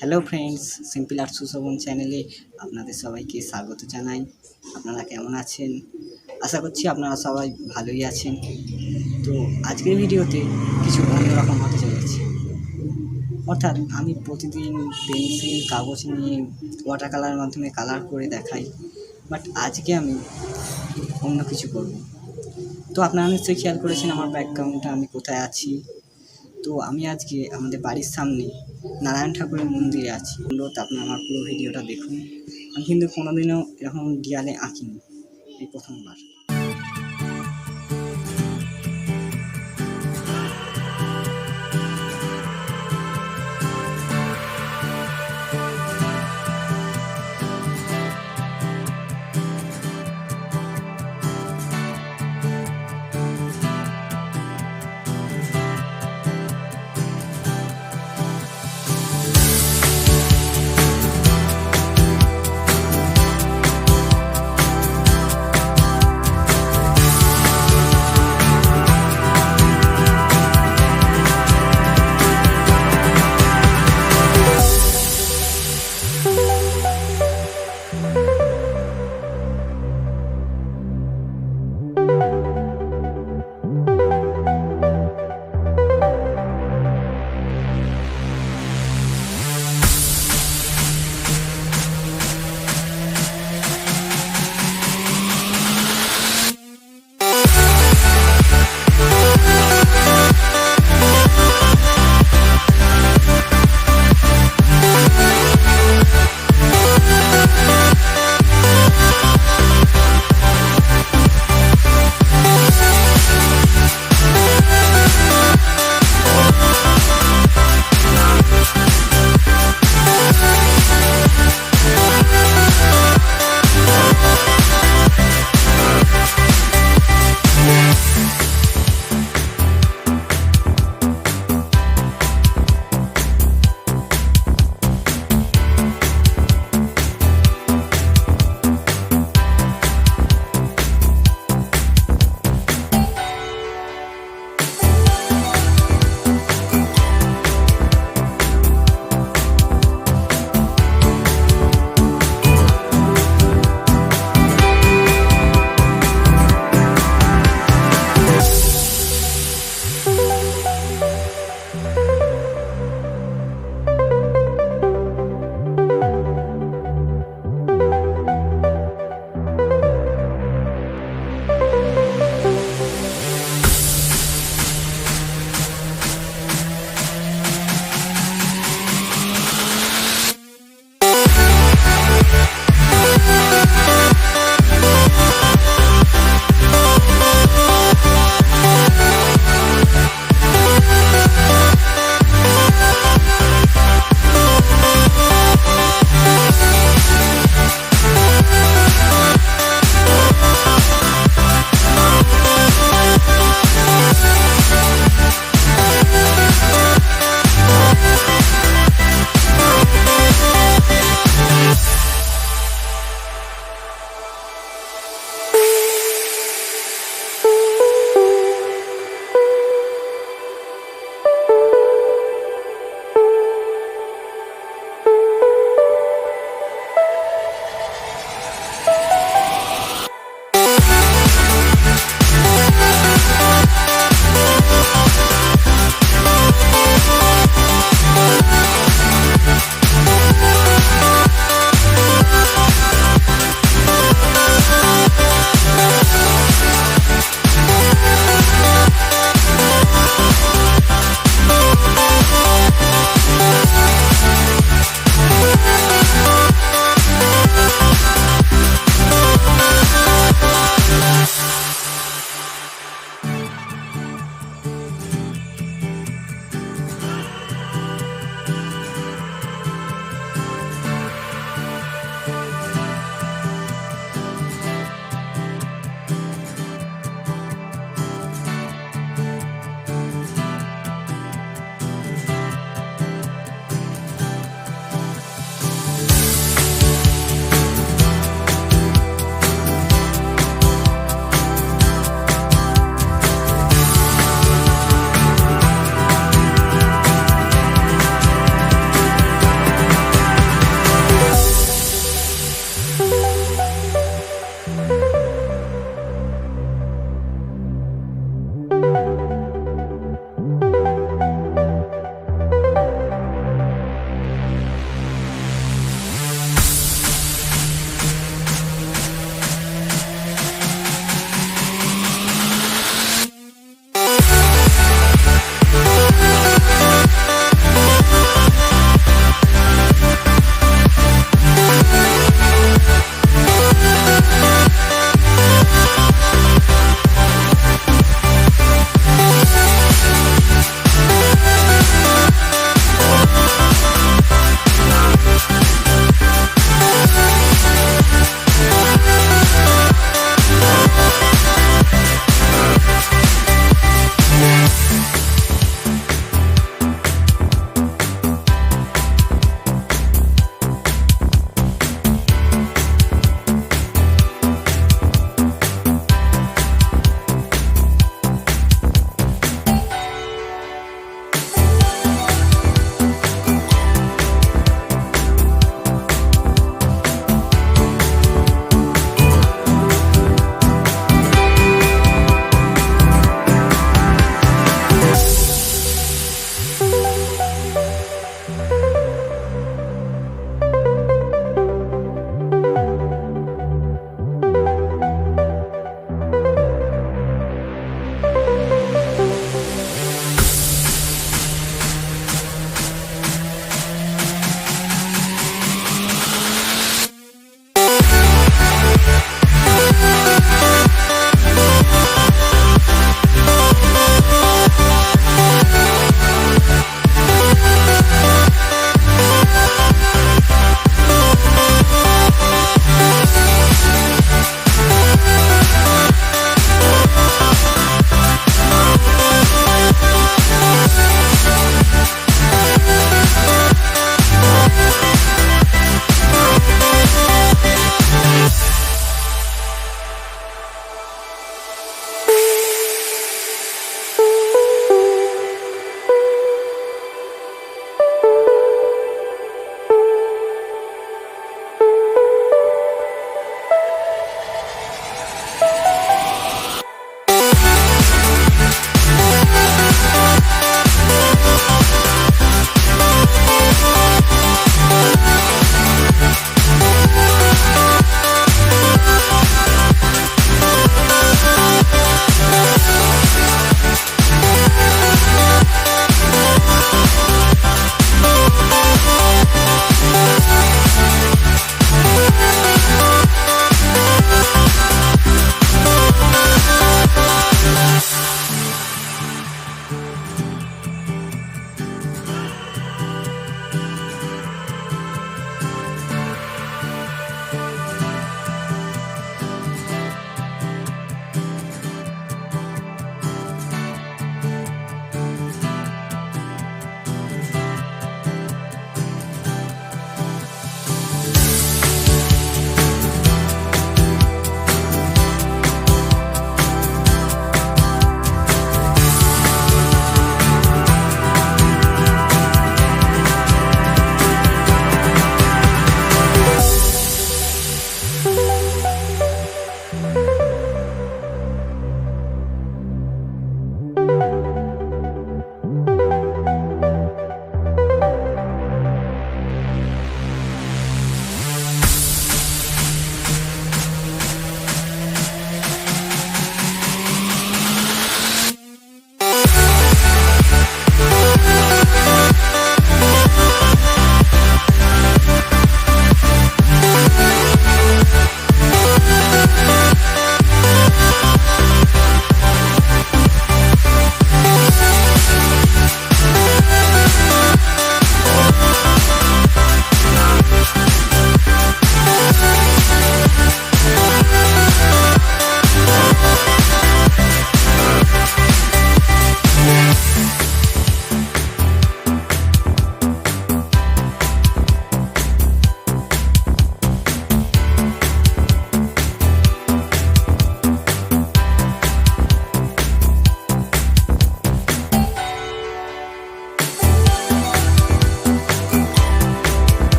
Hello friends, simple আর সুশোভন চ্যানেলে আপনাদের সবাইকে স্বাগত জানাই। আপনারা কেমন আছেন? আশা করছি আপনারা সবাই ভালোই আছেন। তো আজকের ভিডিওতে কিছু অন্যরকম হতে চলেছে। অর্থাৎ আমি প্রতিদিন পেন্সিল কাগজ নিয়ে ওয়াটার কালারের মাধ্যমে কালার করে দেখাই, বাট আজকে আমি অন্য কিছু করব। তো আপনারা নিশ্চয়ই খেয়াল করেছেন আমার ব্যাকগ্রাউন্ডটা আমি কোথায় আছি। তো আমি আজকে আমাদের বাড়ির সামনে নারায়ণ ঠাকুরের মন্দিরে আছি। অনুরোধ আপনারা আমার পুরো ভিডিওটা দেখুন। আমি কিন্তু কোনোদিনও এরকম দেয়ালে আঁকিনি, এই প্রথমবার।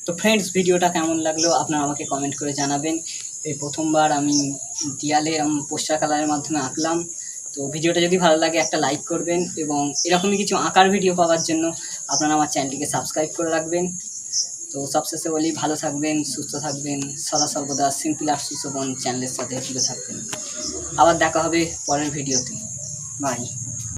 তো ফ্রেন্ডস, ভিডিওটা কেমন লাগলো আপনারা আমাকে কমেন্ট করে জানাবেন। এই প্রথমবার আমি দেয়ালে পোস্টার কালারের মাধ্যমে আঁকলাম। তো ভিডিওটা যদি ভালো লাগে একটা লাইক করবেন, এবং এরকমই কিছু আঁকার ভিডিও পাওয়ার জন্য আপনারা আমার চ্যানেলটিকে সাবস্ক্রাইব করে রাখবেন। তো সবশেষে বলি, ভালো থাকবেন, সুস্থ থাকবেন, সদা সর্বদা সিম্পল আর্ট সুশোভন চ্যানেলের সাথে জুড়ে থাকবেন। আবার দেখা হবে পরের ভিডিওতে। বাই।